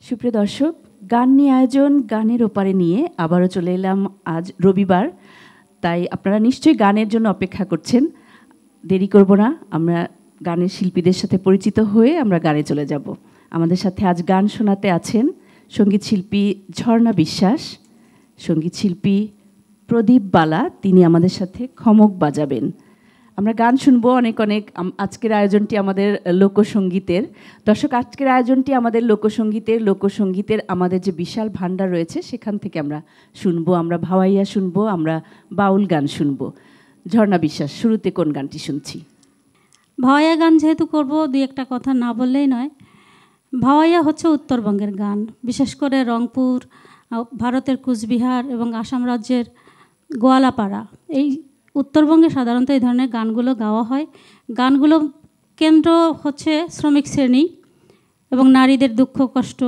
সুপ্রিয় দর্শক, গান নিয়ে আয়োজন গানের ওপারে নিয়ে আবারও চলে এলাম আজ রবিবার, তাই আপনারা নিশ্চয়ই গানের জন্য অপেক্ষা করছেন। দেরি করব না, আমরা গানের শিল্পীদের সাথে পরিচিত হয়ে আমরা গানে চলে যাব। আমাদের সাথে আজ গান শোনাতে আছেন সঙ্গীত শিল্পী ঝর্ণা বিশ্বাস, সঙ্গীত শিল্পী প্রদীপ বালা, তিনি আমাদের সাথে খমক বাজাবেন। আমরা গান শুনবো অনেক অনেক। আজকের আয়োজনটি আমাদের লোকসঙ্গীতের। দর্শক, আজকের আয়োজনটি আমাদের লোকসঙ্গীতের আমাদের যে বিশাল ভান্ডার রয়েছে সেখান থেকে আমরা শুনবো। আমরা ভাওয়াইয়া শুনবো, আমরা বাউল গান শুনবো। ঝর্ণা বিশ্বাস, শুরুতে কোন গানটি শুনছি? ভাওয়াইয়া গান যেহেতু করব, দুই একটা কথা না বললেই নয়। ভাওয়াইয়া হচ্ছে উত্তরবঙ্গের গান, বিশেষ করে রংপুর, ভারতের কুচবিহার এবং আসাম রাজ্যের গোয়ালাপাড়া, এই উত্তরবঙ্গে সাধারণত এই ধরনের গানগুলো গাওয়া হয়। গানগুলো কেন্দ্র হচ্ছে শ্রমিক শ্রেণী এবং নারীদের দুঃখ কষ্ট,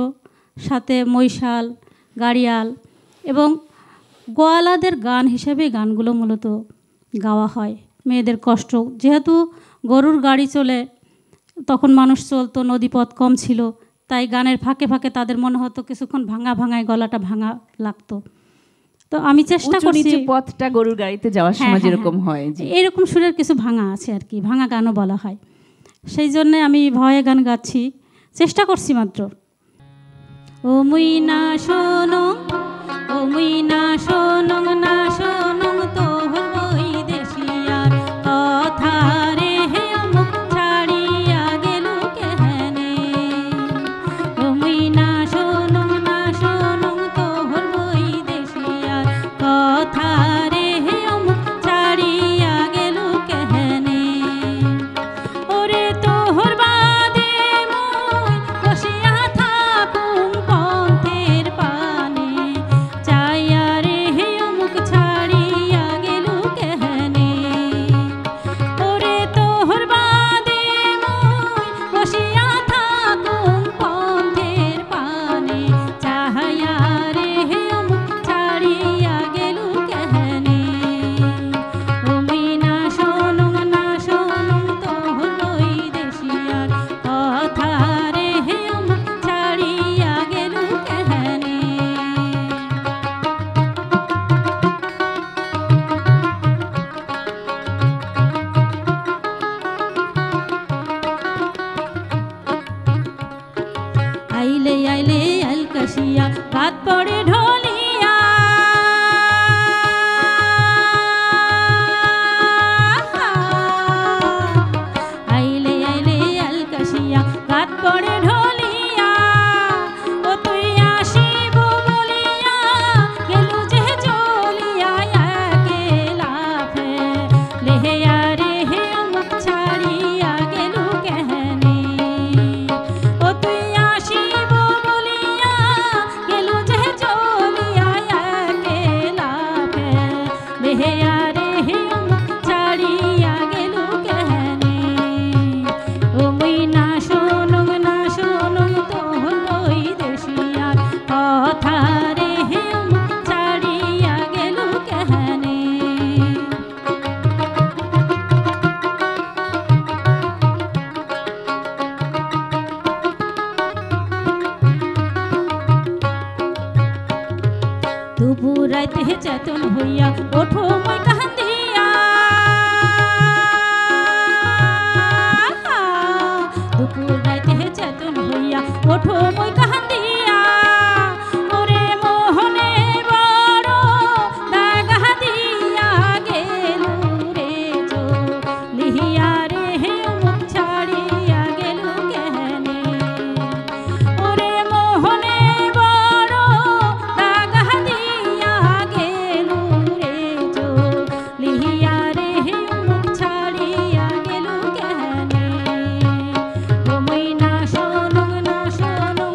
সাথে মৈশাল, গাড়িয়াল এবং গোয়ালাদের গান হিসেবে গানগুলো মূলত গাওয়া হয়। মেয়েদের কষ্ট, যেহেতু গরুর গাড়ি চলে, তখন মানুষ চলতো, নদীপথ কম ছিল, তাই গানের ফাঁকে ফাঁকে তাদের মনে হতো কিছুক্ষণ ভাঙায় গলাটা ভাঙা লাগতো। তো আমি চেষ্টা করছি, পথটা গরুর গাড়িতে যাওয়ার সময় যেরকম হয়, এরকম সুরের কিছু ভাঙা আছে আর কি, ভাঙা গানও বলা হয়। সেই জন্য আমি ভাওয়াইয়া গান গাচ্ছি, চেষ্টা করছি মাত্র। ও মুই না শোনো, ও মুই না শোনো, না শোনো তো হই দেশিয়ার কথা রে, হে মুখ ছাড়িয়া গেল কেহনে। ও মুই না শোনো, না শোনো তো হই দেশিয়ার কথা রে, হে মুখ ছাড়িয়া গেল কেহনে। ওরে তোহর বাদে মই বসিয়া থাকুম পথের পানে, চাইয়া রে হে মুখ ছাড়িয়া গেল কেহনে। ওরে তোহর বাদে মই বসিয়া থাকুম পথের পানে, চাইয়া রে হে মুখ ছাড়িয়া গেল কেহনে। ও মুই না শোনো, না শোনো তো হই দেশিয়ার কথা রে, হে মুখ ছাড়িয়া গেল কেহনে। আইলে আইলে আলকাশিয়া রাত পড়ে ঢোলিয়া, আইলে আইলে আলকাশিয়া রাত পড়ে ঢোলিয়া। ও তুই আসিব বলিয়া গেলু যে চলিয়া, একেলা ফেলিয়া রে হে মুখ ছাড়িয়া গেলু কেহনে। ও তুই আসিব বলিয়া গেলু যে চলিয়া, একেলা ফেলিয়া রে হে মুখ ছাড়িয়া গেলু কেহনে। ও মুই না শোনো, না শোনো তো হই দেশিয়ার কথা রে, হে মুখ ছাড়িয়া গেলু কেহনে। দুপুর রাইতে চেতন হইয়া ওঠো মই কান্দিয়া, দুপুর রাইতে চেতন হইয়া ওঠো মই কান্দিয়া। ওরে মোহনে বড় দাগা দিয়া গেল রে চলিয়া রে, হে মুখ ছাড়িয়া গেল কেহনে। ওরে মোহনে বড় দাগা দিয়া গেল রে চলিয়া রে, হে মুখ ছাড়িয়া গেল কেহনে। ও মুই না শোনো, না শোনো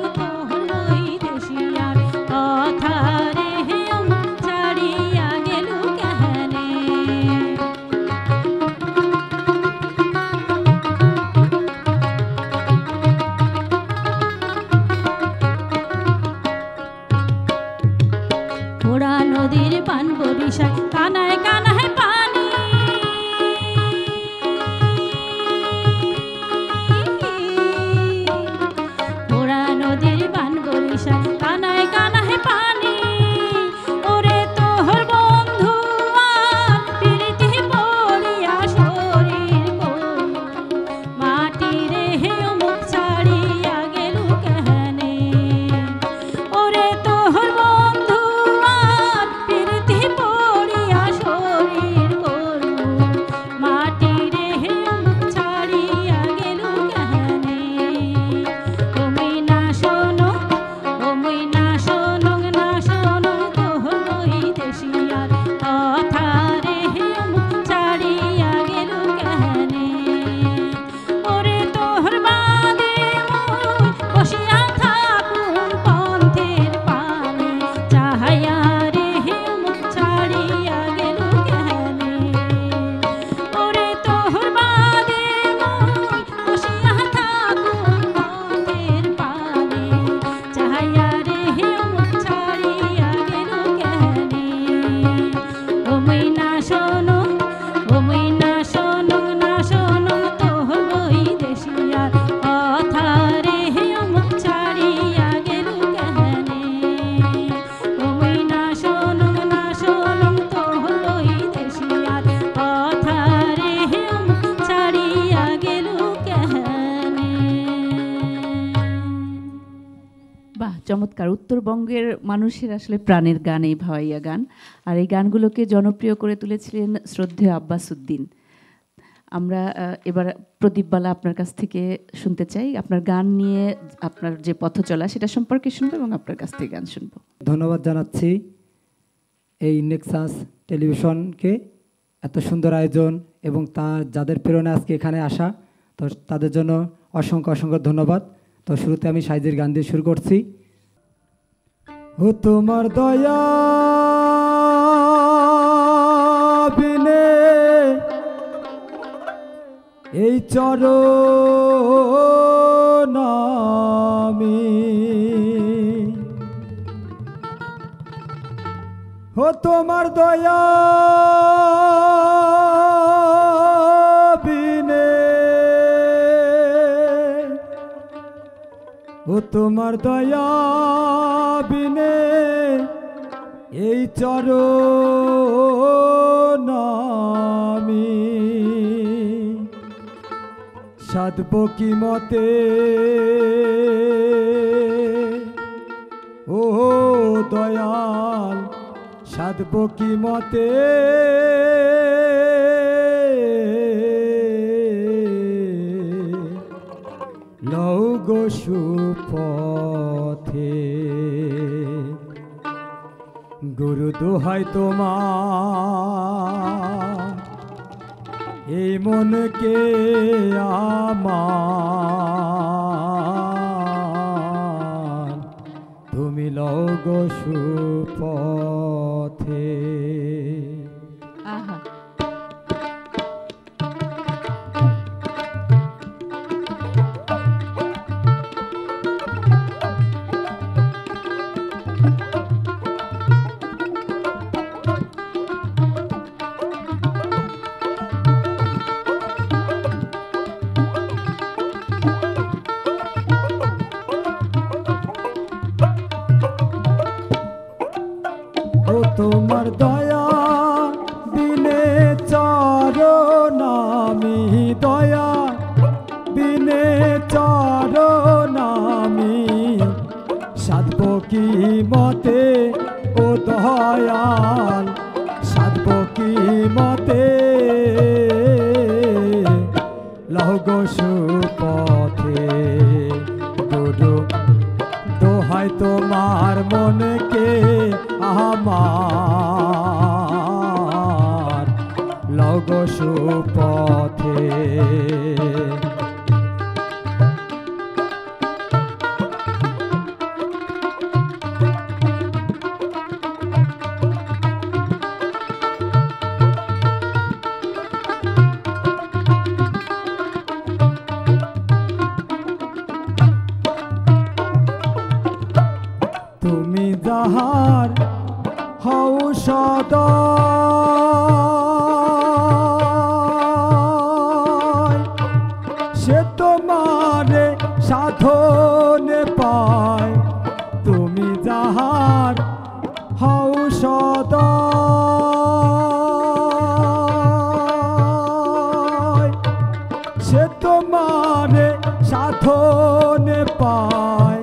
বাহ, চমৎকার। উত্তরবঙ্গের মানুষের আসলে প্রাণের গান এই ভাওয়াইয়া গান, আর এই গানগুলোকে জনপ্রিয় করে তুলেছিলেন শ্রদ্ধেয় আব্বাস উদ্দিন। আমরা এবার প্রদীপ বালা আপনার কাছ থেকে শুনতে চাই, আপনার গান নিয়ে আপনার যে পথ চলা সেটা সম্পর্কে শুনবো এবং আপনার কাছ থেকে গান শুনবো। ধন্যবাদ জানাচ্ছি এই নেক্সাস টেলিভিশনকে, এত সুন্দর আয়োজন এবং যাদের প্রেরণা আজকে এখানে আসা, তো তাদের জন্য অসংখ্য অসংখ্য ধন্যবাদ। তো শুরুতে আমি সাইজির গান দিয়ে শুরু করছি। ও তোমার দয়া বিনে এই চরণ আমি, ও তোমার দয়া বিনে, ও তোমার দয়া বিনে এই চরণ আমি সাধব কি মতে, ও দয়াল সাধব কি মতে, লও গো সুপথে। গুরু দোহাই তোমার এই মনকে আমার, তুমি লও গো সুপথে। আহা, ও তোমার দয়া বিনে চরণ আমি, দয়া বিনে চরণ আমি সাধব কি মতে, ও দয়াল সাধব কি মতে, লও গো সুপথে। গুরু দোহাই তোমার মনকে আমার, লও গো সুপথে। তুমি যাহার হও সদয়, সে তোমারে সাধনে পায়। তুমি যাহার হও সদয়, সে তোমারে সাধনে পায়।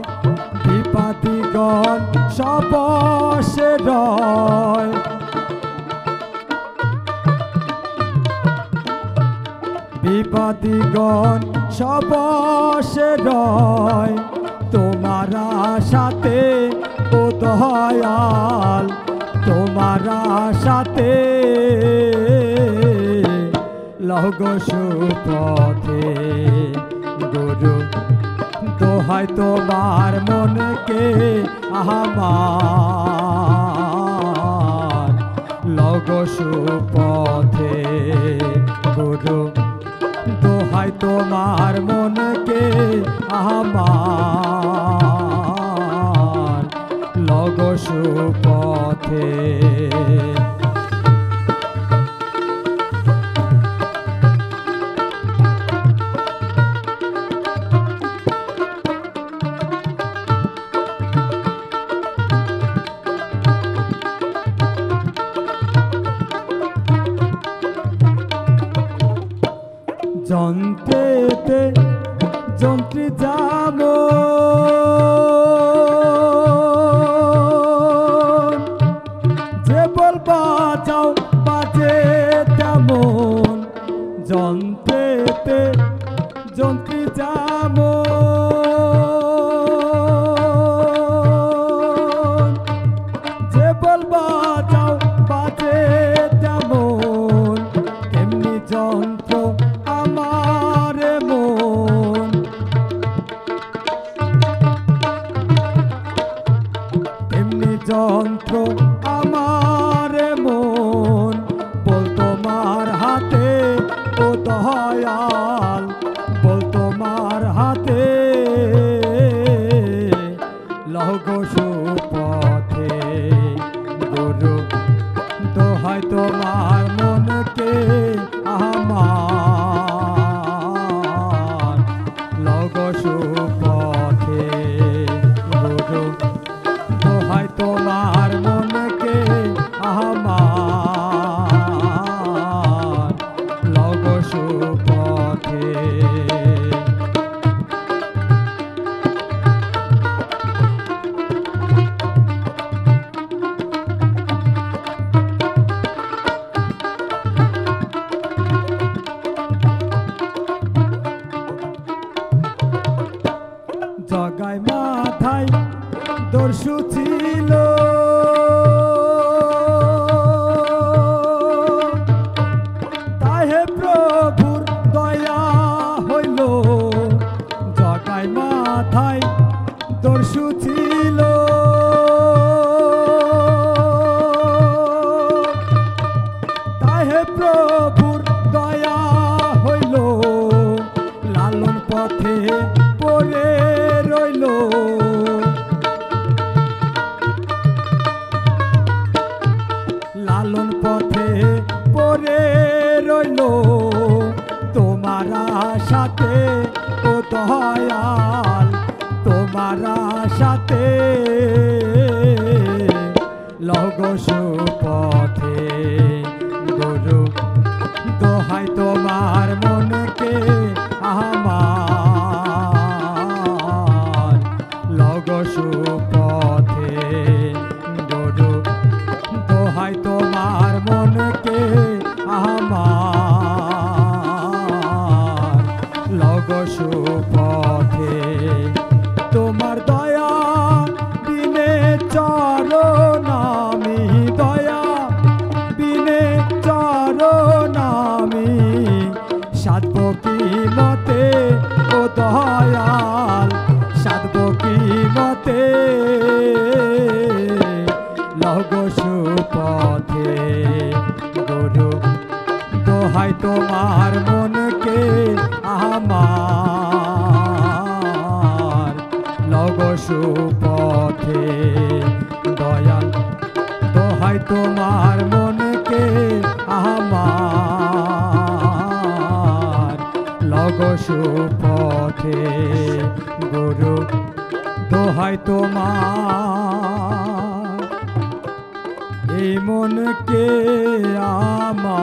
বিপাদিগণ সবসে রয়, বিপাদিগণ সবসে রয় তোমার সাথে, ও দয়াল তোমার সাথে, লও গো সুপথে। গুরু দোহাই তোমার মনকে আমার, লও গো সুপথে। গুরু দোহাই তোমার মনকে আমার, লও গো সুপথে। যন্ত্রেতে যন্ত্রী যাব যন্ত্র আমার মন, বল তোমার হাতে ও দয়াল, বল তোমার হাতে লহগো সুপথে গুরু, দোহাই তোমার মনকে আমার লহগো সুপথে গুরু, দোহাই তোমার মনকে আমার লহগো সুপথে। জগায় মাথায় দর্শু ছিল, তাহে প্রভুর দয়া হইল। জগায় মাথায় দর্শু ছিল, তাহে প্রভুর দয়া হইল। লালন পথে পড়ে রইল, লালন পথে পড়ে রইল। তোমার সাথে ও দয়াল, তোমার সাথে লহগো সুপথে গুরু, দোহাই তোমার মনকে আমার লহগো সুপথে গুরু, দোহাই তোমার মনকে আমার লহগো সুপথে। তোমার দয়া বিনে চরণ আমি, দয়া বিনে চরণ আমি সাধব কি মতে ও দয়াল, সাধব কি মতে লহগো সুপথে গুরু, দোহাই তোমার মনকে আমার লহগো সুপথে। দয়াল দোহাই তোমার মনকে আমার লহগো সুপথে গুরু, দোহাই তোমার এই মনকে আমার,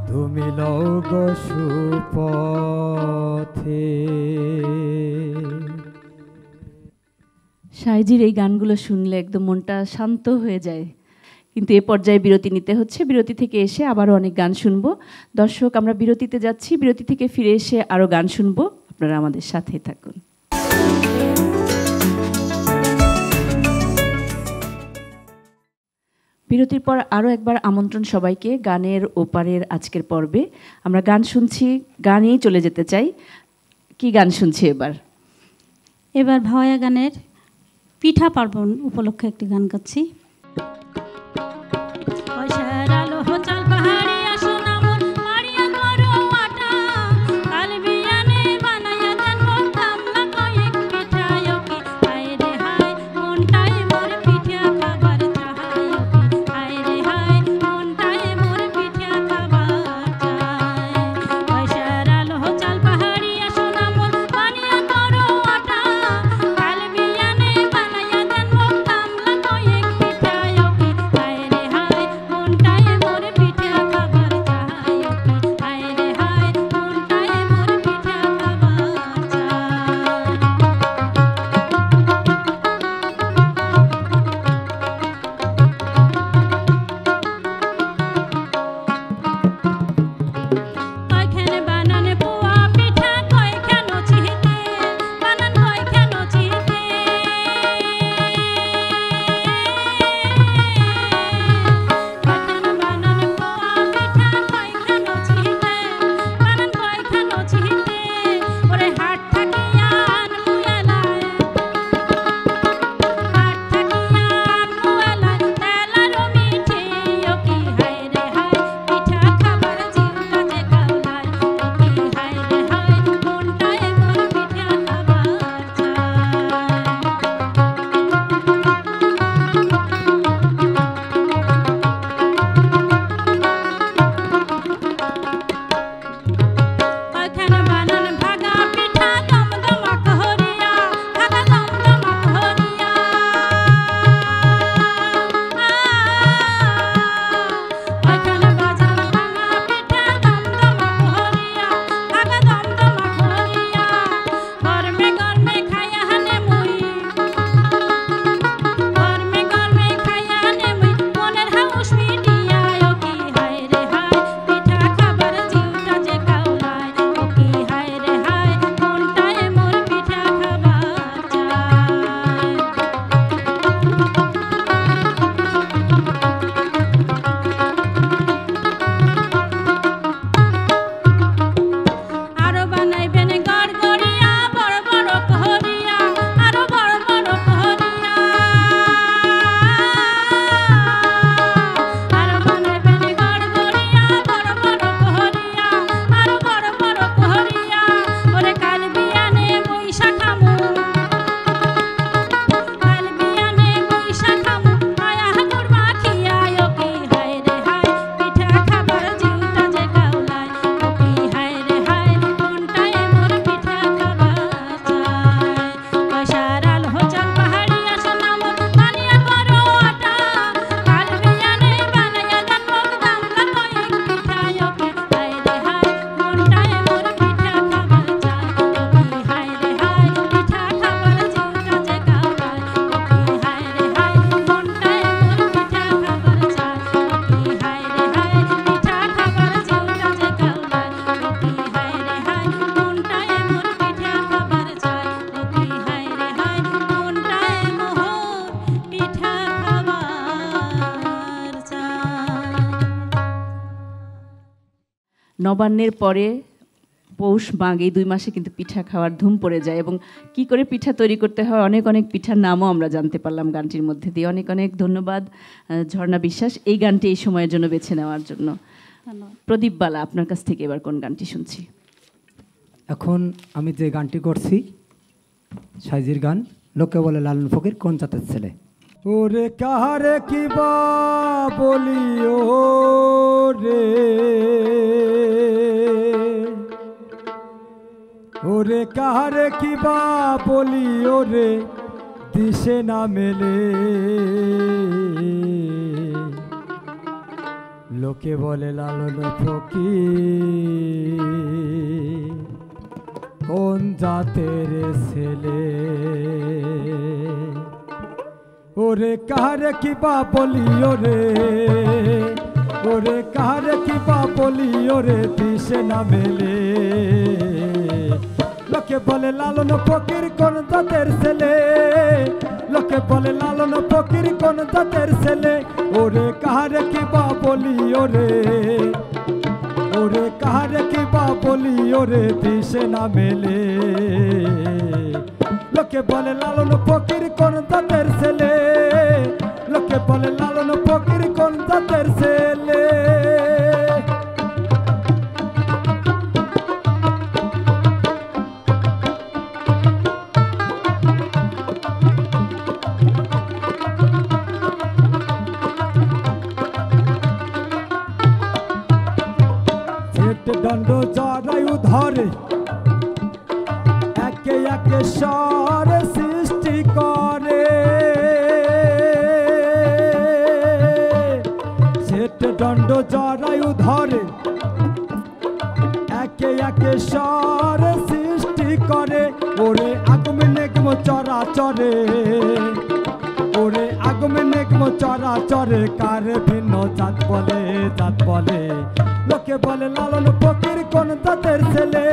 তুমি লহগো সুপথে। সাইজির এই গানগুলো শুনলে একদম মনটা শান্ত হয়ে যায়, কিন্তু এ পর্যায়ে বিরতি নিতে হচ্ছে। বিরতি থেকে এসে আবারও অনেক গান শুনবো। দর্শক, আমরা বিরতিতে যাচ্ছি, বিরতি থেকে ফিরে এসে আরও গান শুনবো। আপনারা আমাদের সাথে থাকুন। বিরতির পর আরও একবার আমন্ত্রণ সবাইকে গানের ওপারের আজকের পর্বে। আমরা গান শুনছি, গানেই চলে যেতে চাই। কি গান শুনছি এবার? এবার ভাওয়াইয়া গানের পিঠা পার্বণ উপলক্ষে একটি গান গাচ্ছি। পিঠা নবান্নের পরে পৌষ মাঘ এই 2 মাসে কিন্তু পিঠা খাওয়ার ধুম পড়ে যায়, এবং কি করে পিঠা তৈরি করতে হয় অনেক অনেক পিঠার নামও আমরা জানতে পারলাম গানটির মধ্যে দিয়ে। অনেক অনেক ধন্যবাদ ঝর্ণা বিশ্বাস এই গানটি এই সময়ের জন্য বেছে নেওয়ার জন্য। প্রদীপ বালা, আপনার কাছ থেকে এবার কোন গানটি শুনছি? এখন আমি যে গানটি করছি সাইজির গান, লোকে বলে লালন ফকির কোন জাতের ছেলে। ওরে কাহারে কি বা বলিও রে, ওরে কাহারে কি বা বলিও রে, দিশে না মেলে। লোকে বলে লালন ফকির কোন জাতের ছেলে। ওরে কাহারে কি বা বলিও রে, ওরে কাহারে কি বা বলিও রে, দিশে না মেলে। লোকে বলে লালন ফকির কোন জাতের ছেলে, লোকে বলে লালন ফকির কোন জাতের ছেলে। ওরে কাহারে কি বা বলিও রে, ওরে কাহারে কি বা বলিও রে, দিশে না মেলে। লোকে বলে লালন ফকির কোন জাতের ছেলে, লোকে বলে লালন ফকির কোন জাতের ছেলে। দণ্ড জরায়ু ধরে একে একে স্বর সৃষ্টি করে, সেট দণ্ড জরায়ু ধরে একে একে স্বর সৃষ্টি করে। ওরে আগমে নেগম চরাচরে, ওরে আগমে নেগম চরাচরে, কারে ভিন্ন জাত বলে, জাত বলে। লোকে বলে লালন ফকির কোন জাতের ছেলে,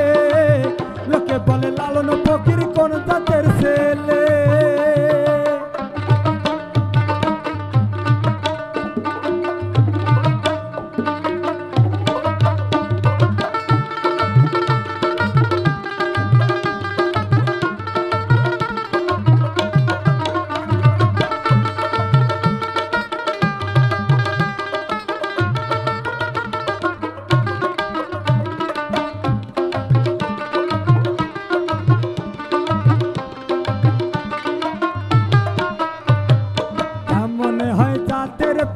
লোকে বলে লালন ফকির কোন জাতের ছেলে।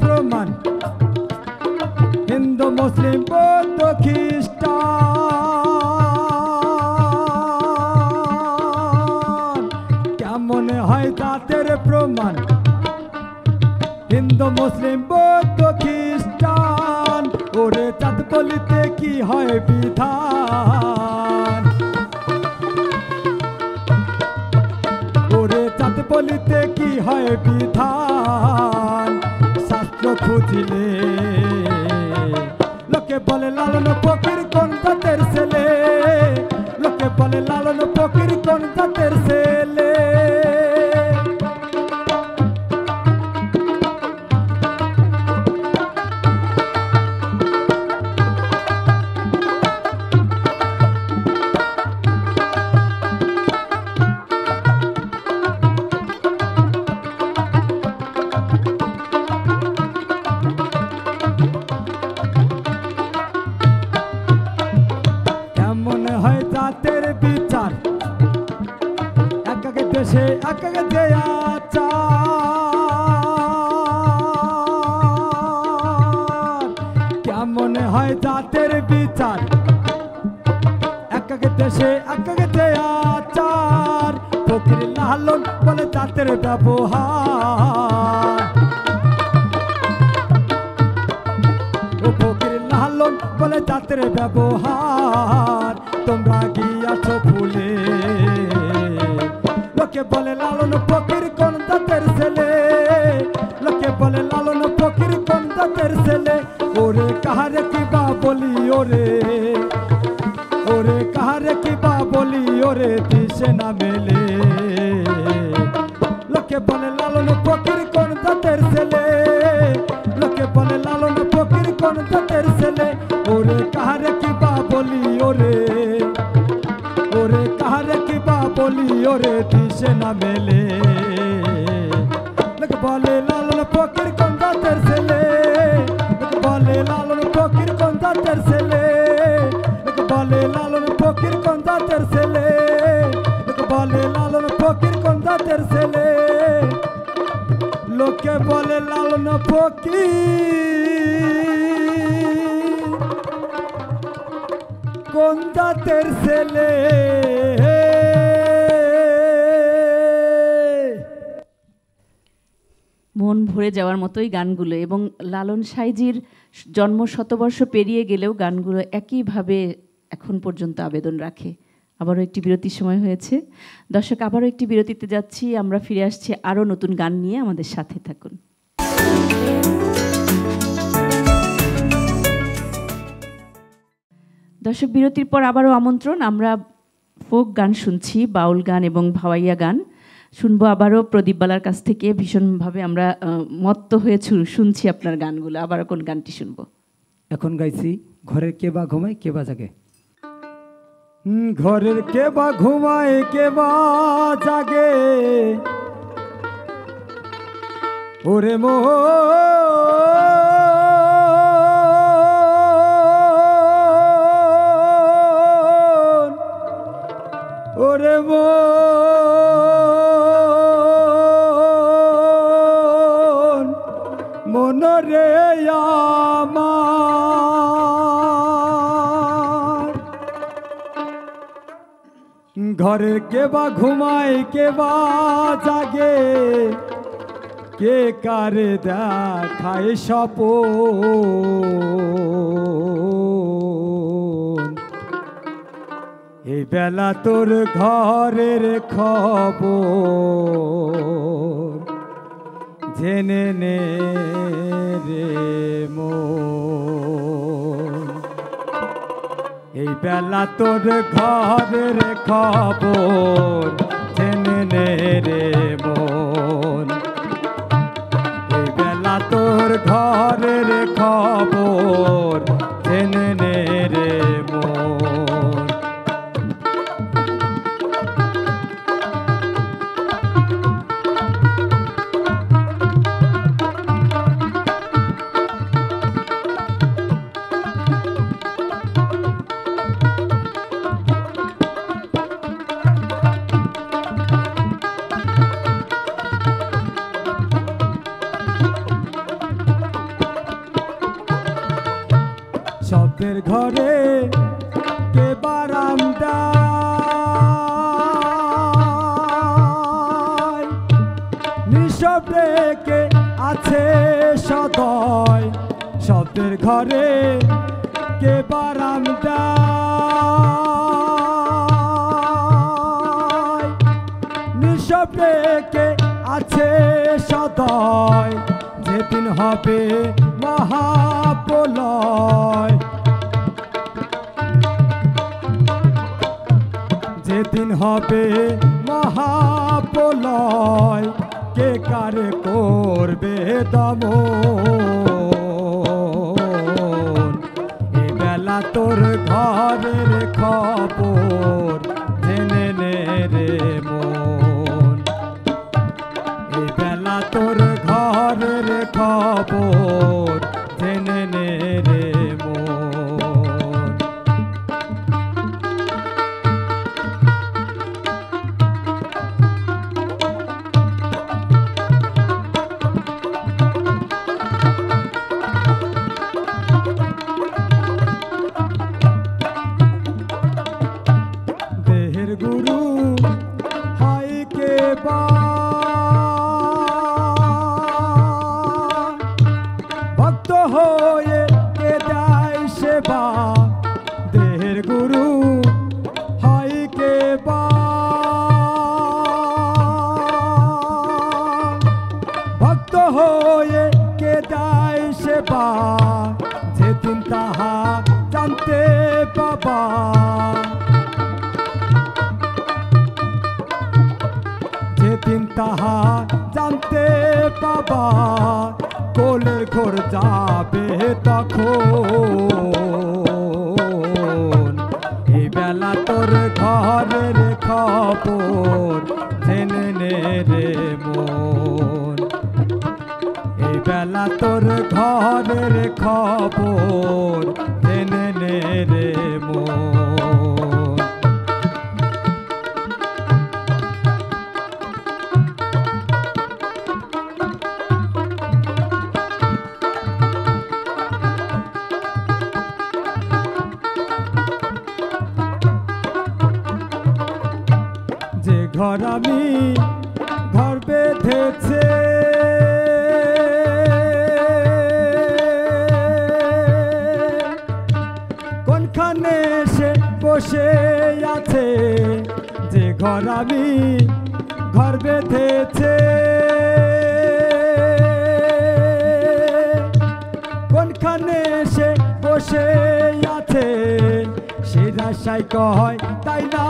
প্রমাণ হিন্দু মুসলিম বৌদ্ধ খ্রিস্টান, কেমন হয় জাতের প্রমাণ হিন্দু মুসলিম বৌদ্ধ খ্রিস্টান। ওরে জাত বলিতে কি হয় বিধান, ওরে জাত বলিতে কি হয় বিধান। শাস্ত্র খুঁজিলে লোকে বলে লালন ফকির কোন জাতের ছেলে, লোকে বলে লালন ফকির কোন জাতের ছেলে। জাতের বিচার এক এক দেশে এক এক আচার, কেমন হয় জাতের বিচার এক এক দেশে এক এক আচার। ফকির লালন বলে জাতের ব্যবহার, ও ফকির লালন বলে জাতের ব্যবহার। তোমরা গিয়াছ ভুলে, লোকে বলে লালন ফকির কোন জাতের ছেলে, লোকে বলে লালন ফকির কোন জাতের ছেলে। ওরে কাহারে কি বা বলি ওরে, ওরে কাহারে কি বা বলি ওরে, দিশে না মেলে। লোকে বলে লালন ফকির কোন জাতের ছেলে, লোকে বলে লালন ফকির কোন জাতের ছেলে। ওরে কাহারে কি বা ওরে ওরে কাহারে কিবা বলি ওরে দিশে না মেলে বলে লালন ফকির কোন জাতের ছেলে বলে লালন ফকির কোন জাতের ছেলে বলে লালন ফকির কোন জাতের ছেলে বলে লালন ফকির কোন জাতের ছেলে লোকে বলে লালন ফকির কোন জাতের ছেলে। মন ভরে যাওয়ার মতোই গানগুলো, এবং লালন সাইজির জন্ম শতবর্ষ পেরিয়ে গেলেও গানগুলো একইভাবে এখন পর্যন্ত আবেদন রাখে। আবারও একটি বিরতির সময় হয়েছে। দর্শক, আবারও একটি বিরতিতে যাচ্ছি, আমরা ফিরে আসছি আরও নতুন গান নিয়ে, আমাদের সাথে থাকুন। দর্শক, বিরতির পর আবারও আমন্ত্রণ, আমরা ফোক গান শুনছি, বাউল গান এবং ভাওয়াইয়া গান শুনবো আবারও প্রদীপ বালার কাছ থেকে। ভীষণভাবে আমরা মত্ত হয়ে শুনছি আপনার গানগুলো। আবারও কোন গানটি শুনবো? এখন গাইছি ঘরের কে বা ঘুমায় কে বা জাগে। ঘরের কে বা ঘুমায় কে বা জাগে ওরে মন ওরে মন রে আমার ঘরের কে বা ঘুমায় কে বা জাগে কে কারে দেখায় স্বপন এই বেলা তোর ঘরের খবর জেনে নে রে মন এই বেলা তোর ঘরের খবর জেনে নে রে মন এই বেলা তোর ঘরের খবর জেনে নে রে মন। শব্দের ঘরে কে বারান্দায় নিঃশব্দে কে আছে সদয় শব্দের ঘরে কে বারান্দায় নিঃশব্দে কে আছে সদয় যেদিন হবে মহাপ্রলয় যেদিন হবে মহাপ্রলয় কে কারে করবে দমন এ বেলা তোর ঘরের খবর জেনে নে রে মন এ বেলা তোর ঘরের খবর জেনে নে রে মন। দেহের গুরু হয় কে বা ভক্ত হয়ে কে দেয় সেবা দেহের গুরু হয় কে বা ভক্ত হয়ে কে দেয় সেবা যেদিন তাহা জানতে পাবা যেদিন তাহা জানতে পাবা কোলের ঘর যাবে তখন খবর জেনে নে রে মন, এই বেলা তোর ঘরের খবর জেনে নে রে মন। যে ঘর আমি ঘর বেঁধেছে কোনখানে সে বসে আছে, যে ঘর আমি ঘর বেঁধেছে কোনখানে সে বসে আছে, সে রাশাই কয় তাই না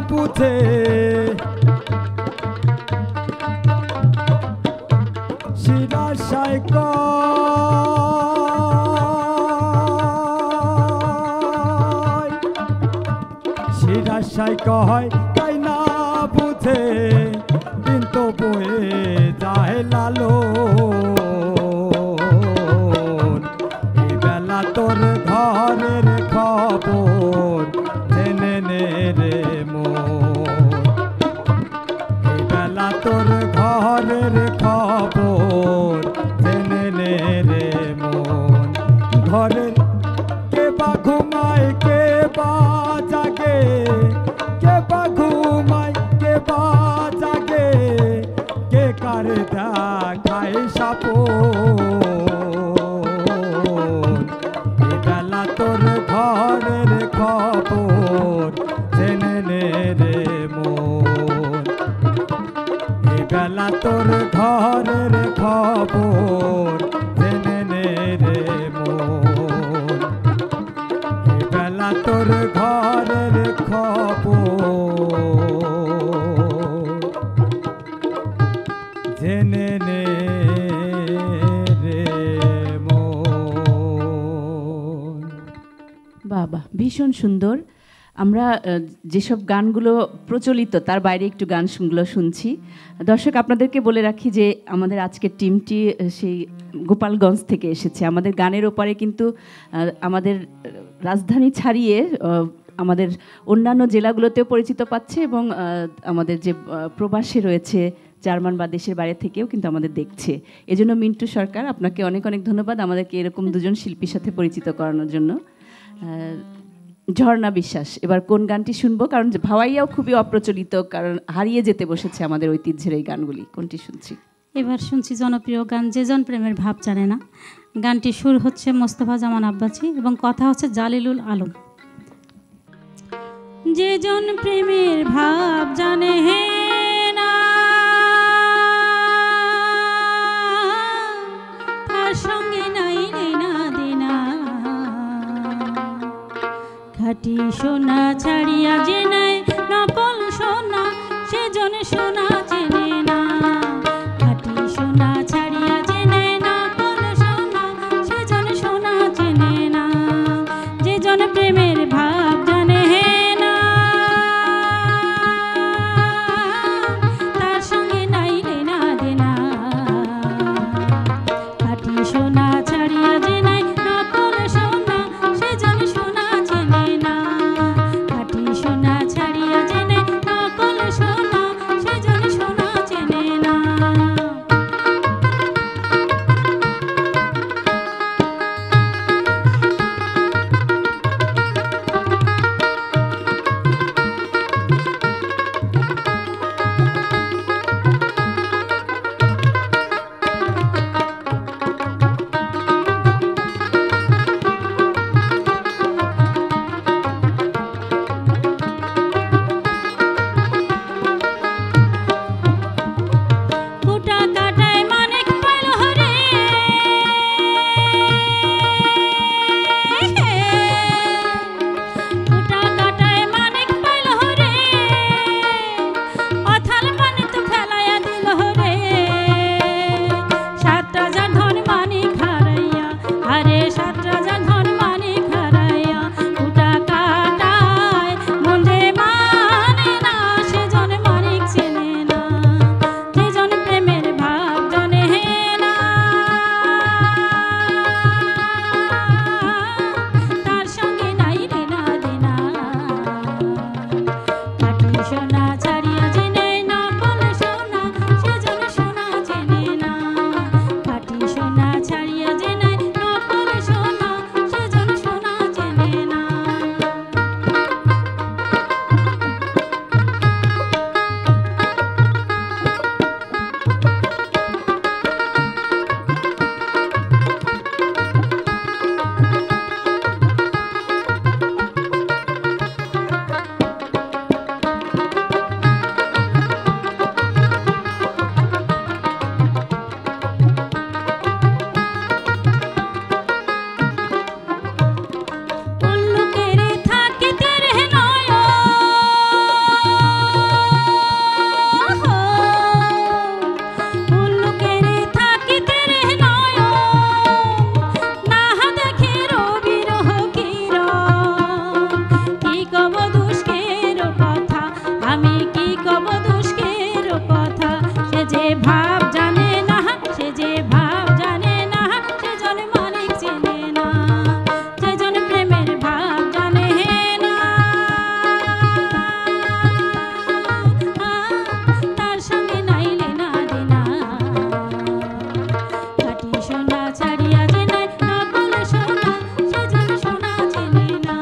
বুঝে, সে রাশাই কয়, সে রাশাই কয় তাই না বুঝে, দিন তো বয়ে যায় লালো, এই বেলা তোর ঘরের খবর জেনে নে রে মন, এই বেলা তোর ঘরের খবর জেনে নে রে মন। ঘরের কে বা ঘুমায় কে বা জাগে, কে বা ঘুমায় কে বা জাগে, কে কার দেখায় সাপন, এই বেলা তোর ঘরের খবর জেনে নে রে মন, এই বেলা তোর ঘরের খবর জেনে নে রে মন, এই বেলা তোর ঘরের খবর জেনে নে রে মন। বাবা, ভীষণ সুন্দর। আমরা যেসব গানগুলো প্রচলিত তার বাইরে একটু গানগুলো শুনছি। দর্শক, আপনাদেরকে বলে রাখি যে আমাদের আজকের টিমটি সেই গোপালগঞ্জ থেকে এসেছে। আমাদের গানের ওপারে কিন্তু আমাদের রাজধানী ছাড়িয়ে আমাদের অন্যান্য জেলাগুলোতেও পরিচিত পাচ্ছে এবং আমাদের যে প্রবাসে রয়েছে জার্মান বা দেশের বাইরে থেকেও কিন্তু আমাদের দেখছে। এজন্য মিন্টু সরকার, আপনাকে অনেক অনেক ধন্যবাদ আমাদেরকে এরকম দুজন শিল্পীর সাথে পরিচিত করানোর জন্য। ঝর্ণা বিশ্বাস, এবার কোন গানটি শুনবো? কারণ ভাওয়াইয়াও খুবই অপ্রচলিত, কারণ হারিয়ে যেতে বসেছে আমাদের ঐতিহ্যের এই গানগুলি। কোনটি শুনছি? এবার শুনছি জনপ্রিয় গান যে জন প্রেমের ভাব জানে না। গানটি সুর হচ্ছে মোস্তফা জামান আব্বাসী এবং কথা হচ্ছে জালিলুল আলম। যে জন প্রেমের ভাব জানে না, তার সঙ্গে নাই দেনা দেনা, খাঁটি সোনা ছাড়িয়া যে নাই নকল সোনা, সে জন সোনা চেনে না, খাঁটি সোনা ছাড়িয়া যে নাই নকল সোনা, সে জন সোনা চেনে না। যে জন প্রেমের ভাব জানে না, তার সঙ্গে নাই দেনা দেনা, খাঁটি সোনা ছাড়িয়া যে নাই নকল সোনা, সে জন সোনা চেনে না, খাঁটি আমি কি কব দুষ্কের কথা, সে যে ভাব জানে না, সে যে ভাব জানে না, সেজন মালিক চেনে না, সেজন প্রেমের ভাব জানে না। তার সঙ্গে নাইলে না দেনা, খাঁটি সোনা ছাড়িয়া যে নাই নকল সোনা, সেজন সোনা চেনে না,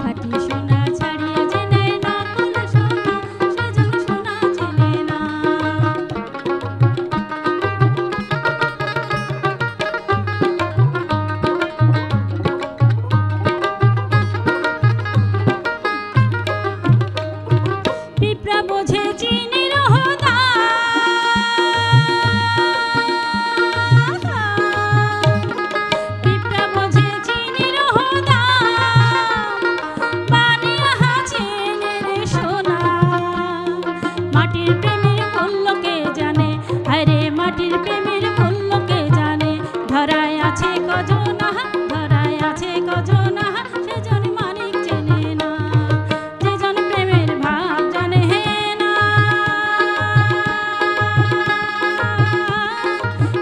খাঁটি সোনা ছাড়িয়া যে নাই নকল সোনা, সেজন সোনা চেনে না। পিঁপড়া বোঝে চিনির হদা, পিঁপড়া বোঝে চিনির হদা, বানিয়া হাছেনের সোনা। মাটির প্রেমের মূল্য কে জানে, আরে মাটির প্রেমের মূল্য কে জানে, ধরায় আছে কজনা, ধরায় আছে কজনা, সেজন মালিক চেনে না, যেজন প্রেমের ভাব জানে না।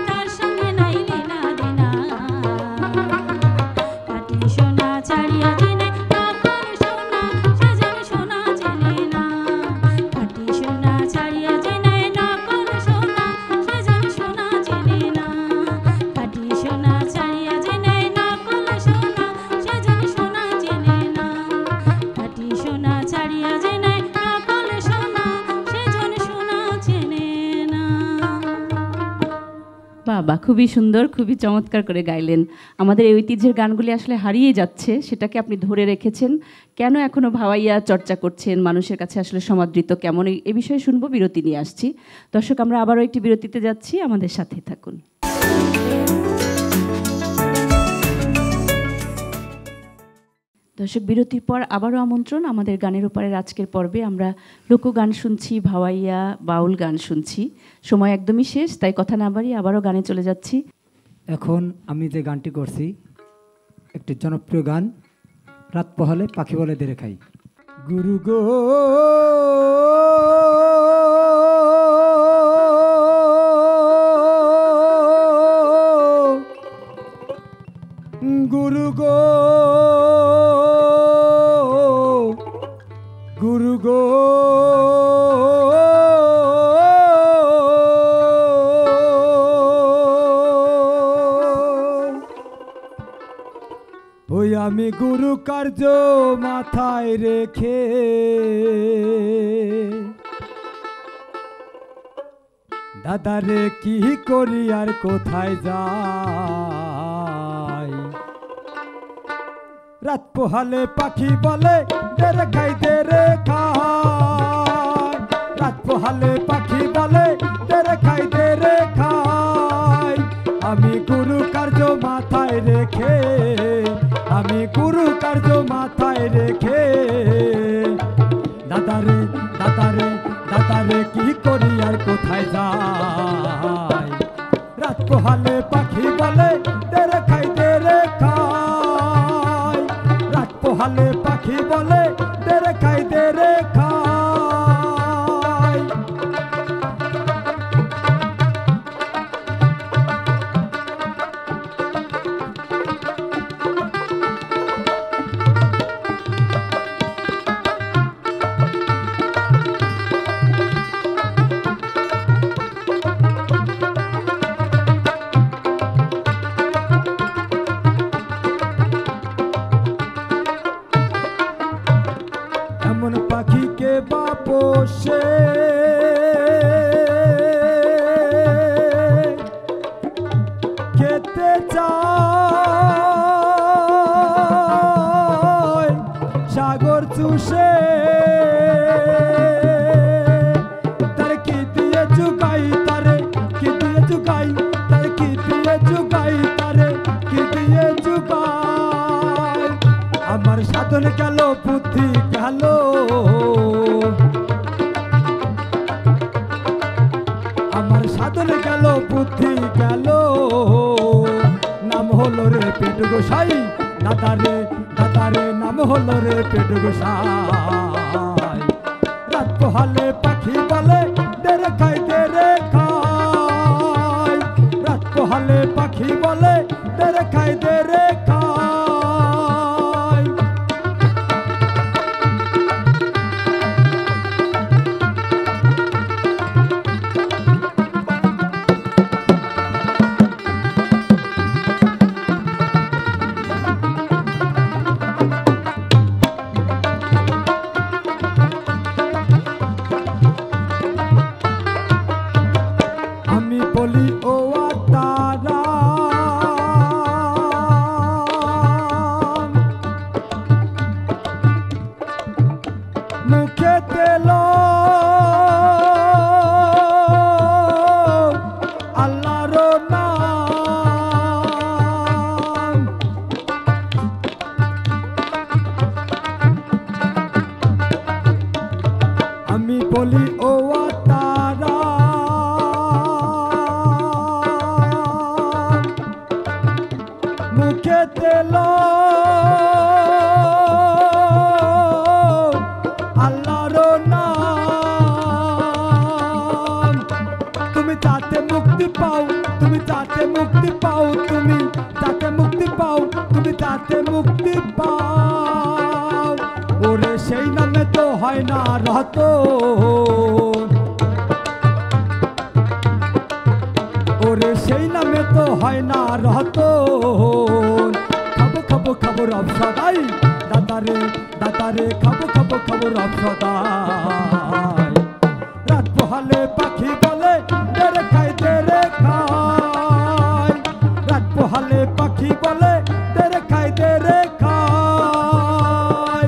তার সঙ্গে নাইলে না দেনা, খাঁটি সোনা ছাড়িয়া যে নাই নকল সোনা, সেজন সোনা চেনে না, খাঁটি সোনা ছাড়িয়া যে নাই নকল সোনা, সেজন সোনা চেনে না, খাঁটি সোনা ছাড়িয়া যে নাই নকল সোনা, সেজন সোনা চেনে না, খাঁটি সোনা ছাড়িয়া যে নাই নকল সোনা, সেজন সোনা চেনে না। বাবা, খুবই সুন্দর, খুবই চমৎকার করে গাইলেন। আমাদের এই ঐতিহ্যের গানগুলি আসলে হারিয়ে যাচ্ছে, সেটাকে আপনি ধরে রেখেছেন। কেন এখনো ভাওয়াইয়া চর্চা করছেন, মানুষের কাছে আসলে সমাদৃত কেমন, এই বিষয়ে শুনবো, বিরতি নিয়ে আসছি। দর্শক, আমরা আবারও একটি বিরতিতে যাচ্ছি, আমাদের সাথে থাকুন। দর্শক, বিরতির পর আবারও আমন্ত্রণ আমাদের গানের ওপারের আজকের পর্বে। আমরা লোকগান শুনছি, ভাওয়াইয়া বাউল গান শুনছি। সময় একদমই শেষ, তাই কথা না বাড়িয়ে আবারও গানে চলে যাচ্ছি। এখন আমি যে গানটি করছি একটি জনপ্রিয় গান, রাত পোহালে পাখি বলে দেরে খাই। গুরু গো গুরু গো গুরু গো ওই আমি গুরু কার্য মাথায় রেখে দাদারে কি করি আর কোথায় যাই, রাত পোহালে পাখি বলে দেরে খাই দেরে খাই, রাত পোহালে পাখি বলে দেরে খাই দেরে খাই। আমি গুরু কার্য মাথায় রেখে, আমি গুরু কার্য মাথায় রেখে দাদারে দাদারে দাদারে কি করি আর কোথায় যাই, রাত পোহালে পাখি বলে দেরে খাই দেরে খাই, রাত পোহালে পাখি বলে দেরে খাই দেরে খাই। এমন পাখিকে বাপসে খেতে চায় সাগর চুষে, তার কি দিয়ে চুকাই তারে, কি দিয়ে চুকাই তার, কি দিয়ে চুকাই তারে, কি দিয়ে চুকাই। আমার সাধন গেল বুদ্ধি গেল, আমার সাধন গেল বুদ্ধি গেল, নাম হলো রে পেট গোসাই, দাদারে দাদারে নাম হলো রে পেট গোসাই। রাত পোহালে পাখি বলে দেরে খাই দেরে খাই, রাত পোহালে পাখি বলে দেরে খাই দেরে খাই। আমি বলি ও তারা মুখে তেল আল্লাহর নাম, আমি বলি ও তারা মুখে তেল আল্লাহর নাম, তুমি তাতে মুক্তি পাও, তুমি তাতে মুক্তি পাও, তুমি তাতে মুক্তি পাও, তুমি তাতে মুক্তি পাও। ওরে সেই নামে তো হয় না রহত, ওরে সেই নামে তো হয় না রহত। খাবো খাবো খাবো রব সদাই, দাদারে দাদারে খাবো খাবো খাবো রব সদাই। রাত পোহালে পাখি বলে দেরে খাই দেরে খাই, রাত পোহালে পাখি বলে দেরে খাই দেরে খাই।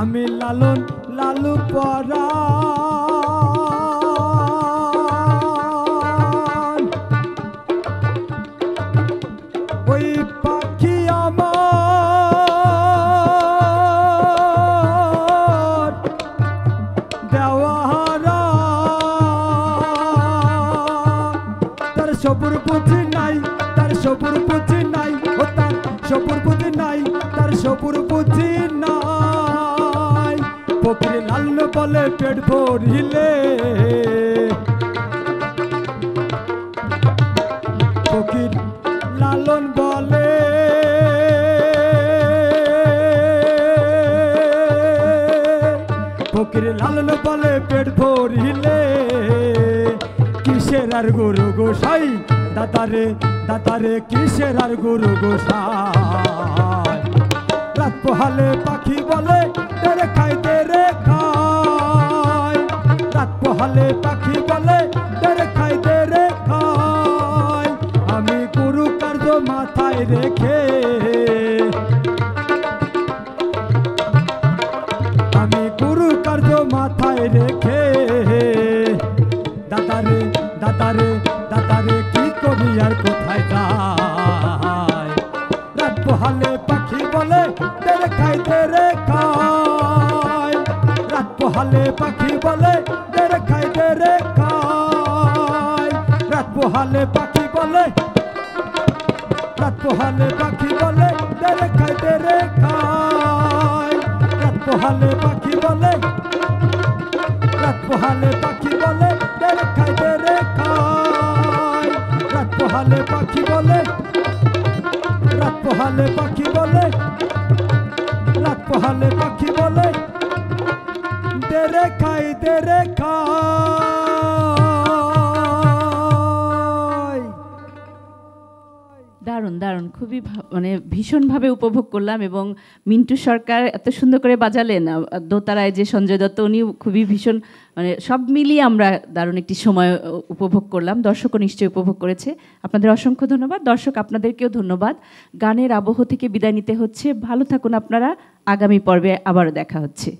আমি লালন লালু পরাণ, ওই পাখি আমার দেওয়ারা, তার সবুর বুঝি নাই, তার সবুর বুঝি নাই, ও তার সবুর বুঝি নাই, তার সবুর বুঝি নাই। ফকির লালন বলে পেট ভরিলে, ফকির লালন বলে ফকির লালন বলে পেট ভরিলে, কিসের আর গুরু গোসাই, দাদারে দাদারে কিসের আর গুরু গোসাই। রাত পোহালে পাখি বলে দেরে খাই দেরে খাই, রাত পোহালে পাখি বলে দেরে খাই দেরে খাই। আমি গুরু কার্য মাথায় রেখে, আমি গুরু কার্য মাথায় রেখে, দাদারে দাদারে দাদারে কি করি আর কোথায় যাই। রাত পোহালে পাখি বলে দেরে খাই দেরে খাই, রাত পোহালে পাখি বলে দেরে খাই দেরে খাই। রাত পোহালে পাখি বলে, রাত পোহালে পাখি বলে দেরে খাই দেরে খাই, রাত পোহালে পাখি বলে, রাত পোহালে পাখি বলে দেরে খাই দেরে খাই। রাত পোহালে পাখি বলে, রাত পোহালে পাখি বলে, রাত পোহালে পাখি বলে দেরে খাই দেরে খাই। দারুণ দারুণ, খুবই মানে ভীষণভাবে উপভোগ করলাম। এবং মিন্টু সরকার এত সুন্দর করে বাজালেন, দোতারায় যে সঞ্জয় দত্ত উনি খুবই ভীষণ, মানে সব মিলিয়ে আমরা দারুণ একটি সময় উপভোগ করলাম। দর্শকও নিশ্চয়ই উপভোগ করেছে। আপনাদের অসংখ্য ধন্যবাদ। দর্শক আপনাদেরকেও ধন্যবাদ। গানের আবহ থেকে বিদায় নিতে হচ্ছে। ভালো থাকুন আপনারা। আগামী পর্বে আবারও দেখা হচ্ছে।